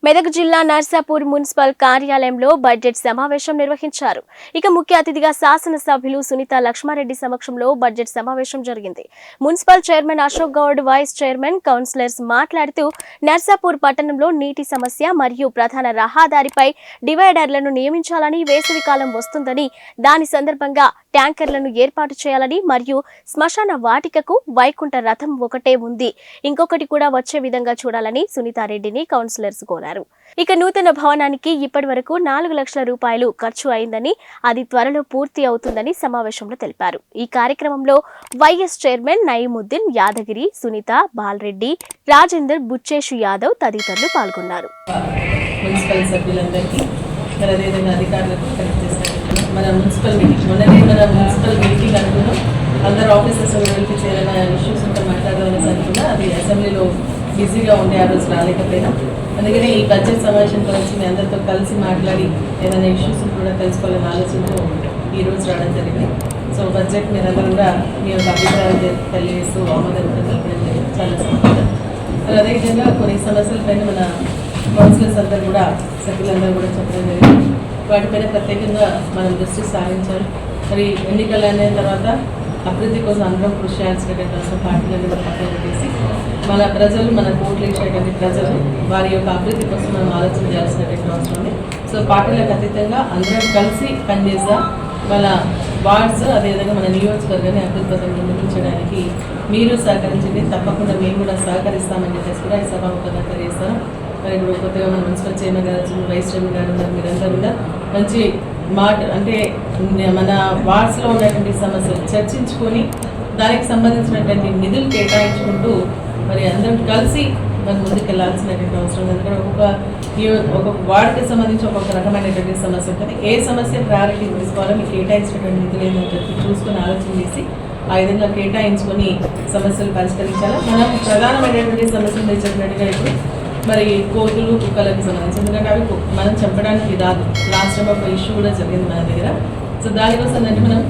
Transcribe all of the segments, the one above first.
మెదక్ జిల్లా నర్సాపూర్ మున్సిపల్ కార్యాలయంలో బడ్జెట్ సమావేశం నిర్వహించారు. ఇక ముఖ్య అతిథిగా శాసనసభ్యులు సునీత లక్ష్మారెడ్డి సమక్షంలో బడ్జెట్ సమావేశం జరిగింది. Municipal chairman Ashok Goud, vice chairman, councillors మాట్లాడుతూ నర్సాపూర్ పట్టణంలో నీటి సమస్య మరియు ప్రధాన రహదారిపై డివైడర్లను నియమించాలని, వేసవికాలం వస్తుందని దాని సందర్భంగా ట్యాంకర్లను ఏర్పాటు చేయాలని మరియు శ్మశాన వాటికకు వైకుంఠ రథం ఒకటే ఉంది, ఇంకొకటి కూడా వచ్చే విధంగా చూడాలని సునీతారెడ్డిని కౌన్సిలర్స్ కోరారు. ఇక నూతన భవనానికి ఇప్పటి వరకు 4 లక్షల రూపాయలు ఖర్చు అయిందని, అది త్వరలో పూర్తి అవుతుందని సమావేశంలో తెలిపారు. ఈ కార్యక్రమంలో వైఎస్ చైర్మన్ నయీముద్దీన్, యాదగిరి, సునీత, బాలరెడ్డి, రాజేందర్, బుచ్చేషు యాదవ్ తదితరులు పాల్గొన్నారు. మున్సిపల్ సభ్యులందరికీ అదేవిధంగా అధికారులకు కనెక్ట్ చేశారు. మన మున్సిపల్ మీటింగ్ అనుకున్నాం. అందరు ఆఫీసర్స్ వెళ్ళి చేయాలన్న ఇష్యూస్ ఉంటే మాట్లాడాలని అనుకున్నా. అది అసెంబ్లీలో బిజీగా ఉండే ఆ రోజు రాలేకపోయినా, అందుకనే ఈ బడ్జెట్ సమావేశం గురించి మీ అందరితో కలిసి మాట్లాడి ఏదైనా ఇష్యూస్ కూడా తెలుసుకోవాలని ఆలోచనతో ఈ రోజు రావడం జరిగింది. సో బడ్జెట్ మీరందరూ కూడా మీ యొక్క అభిప్రాయాలు తెలియజేస్తూ ఆమోదం తెలపడం జరిగింది. చాలా సంతోషం. అదేవిధంగా కొన్ని సమస్యలపైన మన కౌన్సిలర్స్ అందరూ కూడా, సభ్యులందరూ కూడా చెప్పడం జరిగింది. వాటిపైన ప్రత్యేకంగా మనం దృష్టి సారించాలి. మరి ఎన్నికలు అయిన తర్వాత అభివృద్ధి కోసం అందరం కృషి చేయాల్సినటువంటి అవసరం. పార్టీలను పక్కన పెట్టేసి మన ప్రజలు, మన ఓట్లు వేసేటువంటి ప్రజలు వారి యొక్క అభివృద్ధి కోసం మనం ఆలోచన చేయాల్సినటువంటి అవసరం ఉంది. సో పార్టీలకు అతీతంగా అందరం కలిసి పనిచేద్దాం. మన వార్డ్స్ అదేవిధంగా మన నియోజకవర్గాన్ని అభివృద్ధి పథకం నిర్మించడానికి మీరు సహకరించండి. తప్పకుండా మేము కూడా సహకరిస్తామని చెప్పేసి కూడా ఈ సభాముఖంగా తెలియజేస్తాను. మరి ఇప్పుడు కొత్తగా మన మున్సిపల్ చైర్మన్ గారు, వైస్ చైర్మన్ గారు ఉన్నారు. మీరందరూ కూడా మంచి మాట అంటే మన వార్డ్స్లో ఉన్నటువంటి సమస్యలు చర్చించుకొని దానికి సంబంధించినటువంటి నిధులు కేటాయించుకుంటూ మరి అందరం కలిసి మనం ముందుకు వెళ్ళాల్సినటువంటి అవసరం. ఎందుకంటే ఒక్కొక్క వార్డుకి సంబంధించి ఒక్కొక్క రకమైనటువంటి సమస్య ఉంటుంది. ఏ సమస్య ప్రయారిటీ తీసుకోవాలో మీకు కేటాయించినటువంటి నిధులు ఏంటని చెప్పి చూసుకొని ఆలోచన చేసి ఆ విధంగా కేటాయించుకొని సమస్యలు పరిష్కరించాలి. మనం ప్రధానమైనటువంటి సమస్యలు మీరు చెప్పినట్టుగా ఇప్పుడు మరి కోతులు, కుక్కలకు సంబంధించి, ఎందుకంటే అవి మనం చెప్పడానికి రాదు. లాస్ట్ టైం ఒక ఇష్యూ కూడా జరిగింది మన దగ్గర. సో దానికోసం అంటే మనం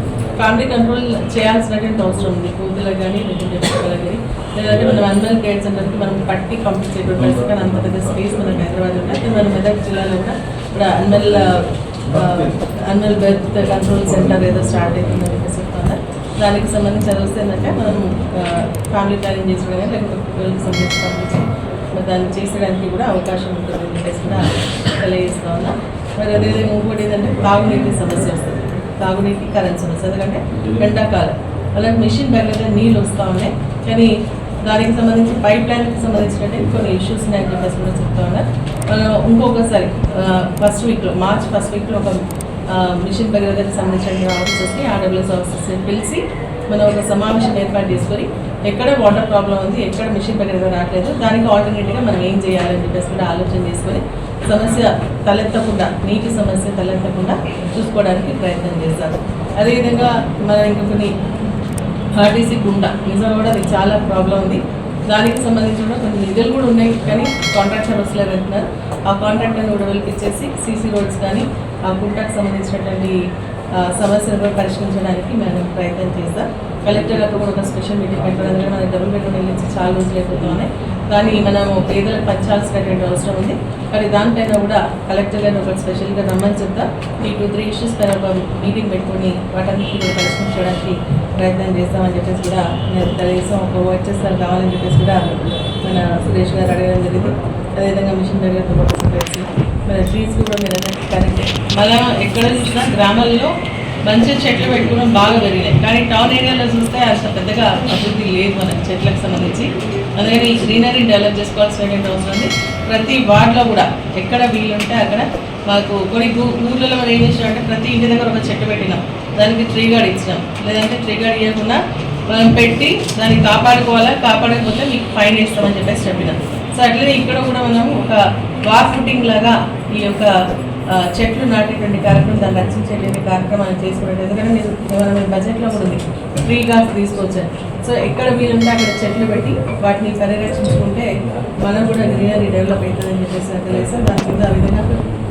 ఫ్యామిలీ కంట్రోల్ చేయాల్సినటువంటి అవసరం ఉంది. కోతులకు కానీ, లేదంటే కుక్కలకు కానీ, లేదంటే మనం అనిమల్ కేర్ సెంటర్కి మనం పట్టి పంపించేటువంటి పరిస్థితి. కానీ అంత పెద్ద స్పేస్ మనకు హైదరాబాద్ ఉంటుంది. మన మెదక్ జిల్లాలో కూడా ఇప్పుడు అనిమల్ బెర్త్ కంట్రోల్ సెంటర్ ఏదో స్టార్ట్ అవుతుందని చెప్పేసి చెప్తున్నారు. దానికి సంబంధించి అది వస్తే ఏంటంటే మనం ఫ్యామిలీ ప్లానింగ్ చేసుకోవడం కానీ, లేకపోతే పిల్లలకి సంబంధించి పంపించి దాన్ని చేసేయడానికి కూడా అవకాశం ఉంటుందని చెప్పేసి కూడా తెలియజేస్తూ ఉన్నాం. మరి అదేవిధంగా ఇంకోటి ఏంటంటే తాగునీటి సమస్య వస్తుంది. తాగునీటి కరెంట్ సమస్య. ఎందుకంటే ఎండాకాలం అలాంటి మిషన్ దగ్గర నీళ్ళు వస్తూ ఉన్నాయి. కానీ దానికి సంబంధించి పైప్ లైన్కి సంబంధించినట్టు కొన్ని ఇష్యూస్ ఉన్నాయని చెప్పేసి కూడా చెప్తా ఉన్నారు. మనం ఇంకొకసారి మార్చ్ ఫస్ట్ వీక్లో ఒక మిషన్ దగ్గరకు సంబంధించిన ఆఫీసర్స్ని, ఆర్డబ్ల్యూఎస్ ఆఫీసర్స్ని పిలిచి మనం ఒక సమావేశం ఏర్పాటు చేసుకొని ఎక్కడ వాటర్ ప్రాబ్లం ఉంది, ఎక్కడ మిషన్ దగ్గర రావట్లేదు, దానికి ఆల్టర్నేటివ్గా మనం ఏం చేయాలని చెప్పేసి కూడా ఆలోచన చేసుకొని సమస్య తలెత్తకుండా, నీటి సమస్య తలెత్తకుండా చూసుకోవడానికి ప్రయత్నం చేస్తారు. అదేవిధంగా మనం ఇంకా కొన్ని ఆర్టీసీ గుంట నిజంగా కూడా అది చాలా ప్రాబ్లం ఉంది. దానికి సంబంధించి కూడా కొన్ని నిధులు కూడా ఉన్నాయి. కానీ కాంట్రాక్టర్ వస్తలేరు అంటున్నారు. ఆ కాంట్రాక్టర్ని కూడా వెళ్ళిపించేసి సీసీ రోడ్స్ కానీ ఆ గుంటకు సంబంధించినటువంటి సమస్యను కూడా పరిష్కరించడానికి మేము ప్రయత్నం చేస్తాం. కలెక్టర్ గారు కూడా ఒక స్పెషల్ మీటింగ్ పెట్టడం, అందుకే మనకి డబుల్ బెడ్రూమ్ వెళ్ళి చాలా రోజులు అయిపోతున్నాయి. కానీ మనము పేదలకు పంచాల్సినటువంటి అవసరం ఉంది. కానీ దానిపైన కూడా కలెక్టర్ గారిని ఒక స్పెషల్గా రమ్మని చెప్తా. ఈ 2-3 ఇష్యూస్ పైన ఒక మీటింగ్ పెట్టుకొని వాటన్నిటిని కూడా పరిష్కరించడానికి ప్రయత్నం చేస్తామని చెప్పేసి కూడా నేను తెలియజేస్తాం. ఒక వర్చెస్ఆర్ కావాలని చెప్పేసి కూడా మన సురేష్ గారు అడగడం జరిగింది. అదేవిధంగా మిషన్ దగ్గరతో కలిసి మన ట్రీస్ కూడా మీరు అందరికీ కరెక్ట్. మళ్ళీ ఎక్కడ చూసినా గ్రామాల్లో మంచి చెట్లు పెట్టుకోవడం బాగా పెరిగినాయి. కానీ టౌన్ ఏరియాలో చూస్తే అసలు పెద్దగా అభివృద్ధి లేదు మనకి చెట్లకు సంబంధించి. అందుకని ఈ గ్రీనరీ డెవలప్ చేసుకోవాల్సినటువంటి అవసరం ఉంది. ప్రతి వార్డులో కూడా ఎక్కడ వీలుంటే అక్కడ మాకు కొన్ని ఊళ్ళలో మనం ఏం చేసినామంటే ప్రతి ఇంటి దగ్గర ఒక చెట్టు పెట్టినాం, దానికి ట్రీ గార్డ్ ఇచ్చినాం. లేదంటే ట్రీ గార్డ్ ఇవ్వకుండా మనం పెట్టి దాన్ని కాపాడుకోవాలా, కాపాడకపోతే మీకు ఫైన్ వేస్తామని చెప్పేసి చెప్పినాం. సో అట్లనే ఇక్కడ కూడా మనం ఒక వార్ ఫుటింగ్ లాగా ఈ యొక్క చెట్లు నాటేటువంటి కార్యక్రమం, దాన్ని రక్షించేటువంటి కార్యక్రమాన్ని చేసుకున్నట్టు. ఎందుకంటే మన బడ్జెట్లో కూడా ఉంది ఫ్రీ గార్డ్స్ తీసుకొచ్చాను. సో ఎక్కడ వీలుంటే అక్కడ చెట్లు పెట్టి వాటిని పరిరక్షించుకుంటే మనం కూడా గ్రీనరీ డెవలప్ అవుతుందని చెప్పేసి తెలియదు. దాని కింద ఆ విధంగా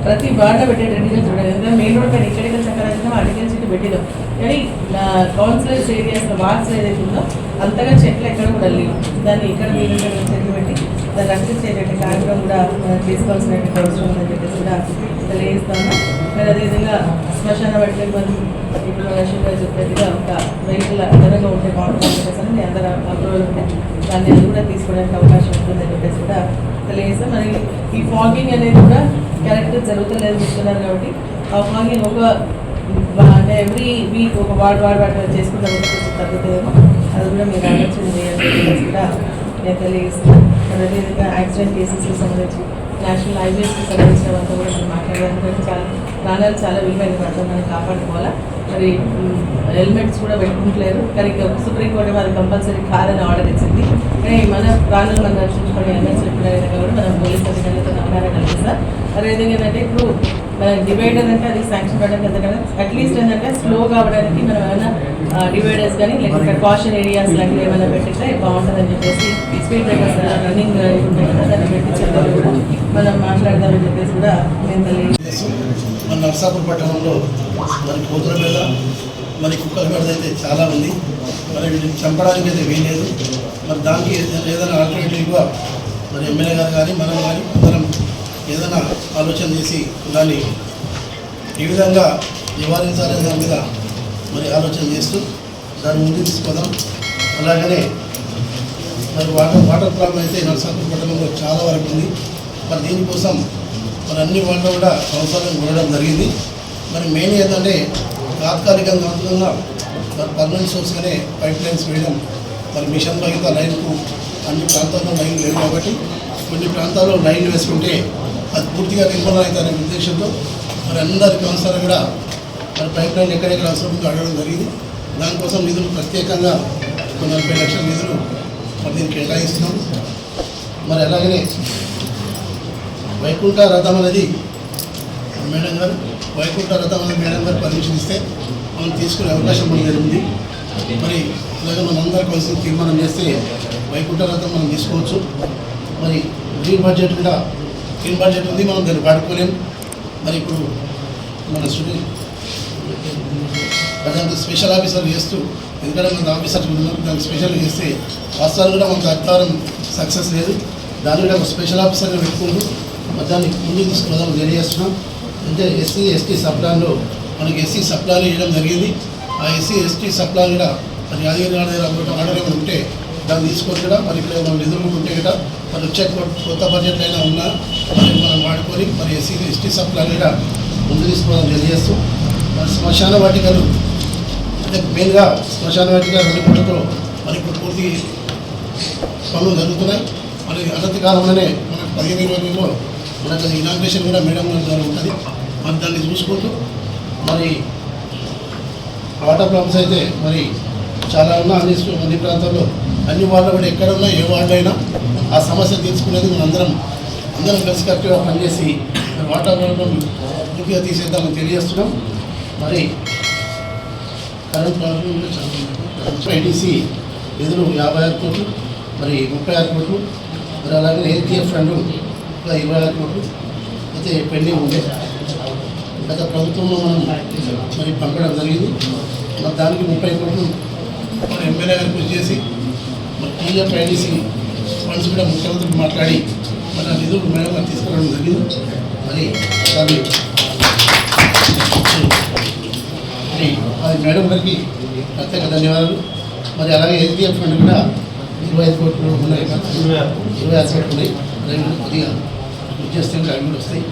ప్రతి వార్డులో పెట్టేటట్టుగా చూడాలి. ఎందుకంటే మెయిన్ రోడ్ పైన ఎక్కడికి చక్కగా వచ్చినా అడిగిన చెట్టు పెట్టినాం. కానీ కౌన్సిలర్స్ ఏరియాస్ వార్డ్స్ ఏదైతే ఉందో అంతగా చెట్లు ఎక్కడ కూడా లేవు. దాన్ని ఎక్కడ వీలుంటే చెట్లు పెట్టి దాన్ని రక్షించేటువంటి కార్యక్రమం కూడా మనం తీసుకోవాల్సినటువంటి అవసరం ఉందని చెప్పేసి కూడా తెలియజేస్తాను. మరి అదేవిధంగా శ్మశాన వాటికి మనం ఇప్పుడు మన అశోక్ గారు చెప్పినట్టుగా ఒక వెహికల్ అదనంగా ఉంటే బాగుంటుందని చెప్పేసి మీ అందరూ అప్రూవల్ ఉంటే దాన్ని అది కూడా తీసుకోవడానికి అవకాశం ఉంటుందని చెప్పేసి కూడా తెలియజేస్తాం. మరి ఈ ఫాగింగ్ అనేది కూడా కరెక్ట్ జరుగుతలేదని చెప్తున్నారు కాబట్టి ఆ ఫాగింగ్ ఒక అంటే ఎవ్రీ వీక్ ఒక వార్డు చేసుకుంటే కొంచెం తగ్గుతుందేమో అది కూడా మీరు ఆలోచన చేయాలని కూడా నేను తెలియజేస్తున్నాను. మరి అదేవిధంగా యాక్సిడెంట్ కేసెస్కి సంబంధించి నేషనల్ హైవేస్కి సంబంధించిన వాళ్ళతో కూడా మనం మాట్లాడడానికి చాలా ప్రాణాలు చాలా విలువైన పడతాం, మనం కాపాడుకోవాలా. మరి హెల్మెట్స్ కూడా పెట్టుకుంటలేరు, కానీ సుప్రీంకోర్టు అది కంపల్సరీ కాదని ఆర్డర్ ఇచ్చింది. కానీ మన ప్రాణాలు మనం రక్షించుకునే హెల్మెట్స్ పెట్టుకునే కూడా మనం పోలీస్ అధికారులతో అవగాహన కలిగిస్తాం. అదేవిధంగా ఏంటంటే ఇప్పుడు మన డివైడర్ అంటే అది శాంక్షన్ పడడానికి ఎందుకంటే అట్లీస్ట్ ఏంటంటే స్లో కావడానికి మనం ఏమైనా డివైడర్స్ కానీ లేకపోతే కాషన్ ఏరియాస్ లాంటివి ఏమైనా పెట్టిస్తే బాగుంటుందని చెప్పేసి స్పీడ్ బ్రేకర్స్ రన్నింగ్ ఉంటాయి కదా దాన్ని పెట్టించేది కూడా మనం మాట్లాడదామని చెప్పేసి కూడా నేను తెలియజేస్తాను. మన నర్సాపూర్ పట్టణంలో మరి కోతుల మీద మరి కుక్కల మీద అయితే చాలా ఉంది. మరి వీటిని చంపడానికి అయితే వీలేదు. మరి దానికి ఏదైనా ఆల్టర్నేటివ్గా మరి ఎమ్మెల్యే గారు కానీ మనం కానీ అందరం ఏదైనా ఆలోచన చేసి దాన్ని ఈ విధంగా నివారించాలనే దాని మీద మరి ఆలోచన చేస్తూ దాన్ని ముందుకు తీసుకుందాం. అలాగనే మరి వాటర్ ప్రాబ్లం అయితే నర్సాపూర్ పట్టణంలో చాలా వరకు ఉంది. మరి దీనికోసం మరి అన్ని వాటిలో కూడా సంవత్సరాలను కొనడం జరిగింది. మరి మెయిన్ ఏంటంటే తాత్కాలికంగా మరి పర్మనెంట్ సోర్స్గానే పైప్ లైన్స్ వేయడం, మరి మిషన్ బహిత లైన్కు అన్ని ప్రాంతాల్లో లైన్ లేవు కాబట్టి కొన్ని ప్రాంతాల్లో లైన్లు వేసుకుంటే అది పూర్తిగా నిర్మూలన అవుతారనే ఉద్దేశంతో మరి అందరి కౌన్సిలర్ కూడా మరి పైప్ లైన్ ఎక్కడెక్కడ అవసరం ఉందో అడగడం జరిగింది. దానికోసం నిధులు ప్రత్యేకంగా 40 లక్షల నిధులు మరి దీన్ని కేటాయిస్తున్నాం. మరి అలాగనే వైకుంఠ రథం అనేది మేడం గారు మేడం గారు పర్మిషన్ ఇస్తే మనం తీసుకునే అవకాశం మనకి ఉంది. మరి ఇలాగ మనందరూ కలిసి తీర్మానం చేస్తే వైకుంఠ రథం మనం తీసుకోవచ్చు. మరి గ్రీన్ బడ్జెట్ ఉంది, మనం దాన్ని వాడుకోలేం. మరి ఇప్పుడు మన దానికి స్పెషల్ ఆఫీసర్ చేస్తూ ఎందుకంటే మన ఆఫీసర్ దాన్ని స్పెషల్ చేస్తే వాస్తవాలు కూడా మనకు అర్థం సక్సెస్ లేదు. దాన్ని కూడా ఒక స్పెషల్ ఆఫీసర్గా పెట్టుకుంటూ దాన్ని ముందుకు తీసుకుని తెలియజేస్తున్నాం. అంటే ఎస్సీ ఎస్టీ సప్లాన్లో మనకి ఎస్సీ సప్లాన్ ఇవ్వడం జరిగింది. ఆ ఎస్సీ ఎస్టీ సప్లాన్ కూడా మరి యాదగిరి ఆర్డర్ ఏమైనా ఉంటే దాన్ని తీసుకొని కూడా మరి ఇక్కడ మనం నిధులు ఉంటే కూడా మరి వచ్చే కొత్త బడ్జెట్ అయినా ఉన్నా మరి మనం వాడుకొని మరి ఎస్సీ ఎస్టీ సప్లాన్ కూడా ముందు తీసుకోవడం తెలియజేస్తూ మరి శ్మశాన వాటికలు అంటే మెయిన్గా శ్మశాన వాటిక 2 కోట్లతో మరి ఇప్పుడు పూర్తి పనులు జరుగుతున్నాయి. మరి అనతి కాలంలోనే మనకు 15-20 మనకు ఇనాగ్రేషన్ కూడా మేడం ద్వారా ఉంటుంది. మరి దాన్ని చూసుకుంటూ మరి వాటర్ ప్రాబ్లమ్స్ అయితే మరి చాలా ఉన్నా అన్ని ప్రాంతాల్లో అన్ని వార్డులో కూడా ఎక్కడున్నా ఏ వార్డు అయినా ఆ సమస్య తీర్చుకునేది మనం అందరం కలిసి కరెక్ట్గా పనిచేసి వాటర్ ప్రాబ్లం పూర్తిగా తీసేద్దామని తెలియజేస్తున్నాం. మరి కరెంట్ ప్రాబ్లం కూడా చాలా ఐటీసీ నిధులు 56 కోట్లు, మరి 36 కోట్లు, మరి అలాగే ఏటీఎఫ్ ఫండ్ 26 కోట్లు అయితే పెండింగ్ ఉండే గత ప్రభుత్వంలో మనం మరి పంపడం జరిగింది. మరి దానికి 30 కోట్లు మరి ఎమ్మెల్యే గారు కృషి చేసి మరి టీఎఫ్ ఐటీసీ ఫండ్స్ కూడా ముఖ్యమంత్రికి మాట్లాడి మన నిధులు మేడం గారు తీసుకురావడం జరిగింది. మరి అది మేడం గారికి ప్రత్యేక ధన్యవాదాలు. మరి అలాగే ఏటీఎఫ్ ఫండ్ కూడా 25 కోట్లు ఉన్నాయి, 26 కోట్లు ఉన్నాయి. అవి కొద్దిగా కృషి చేస్తే అవి కూడా వస్తాయి.